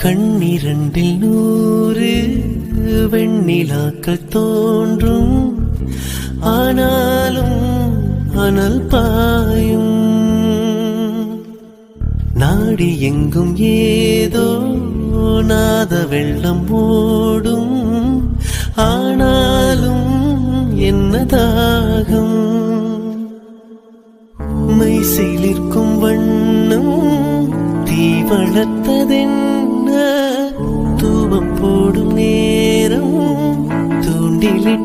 கண்ணிரண்டில் 100 வெண்ணிலாக்கள் தோன்றும், ஆனாலும் அனல் பாயும். நாடி எங்கும் ஏதோ நாத வெள்ளம் ஓடும், ஆனாலும் என்ன தாகம். மை சிலிர்க்கும் வண்ணம் தீ வளர்த்ததென்ன, தூவம் போடும் நேரம் தூண்டிலிட்டதென்ன.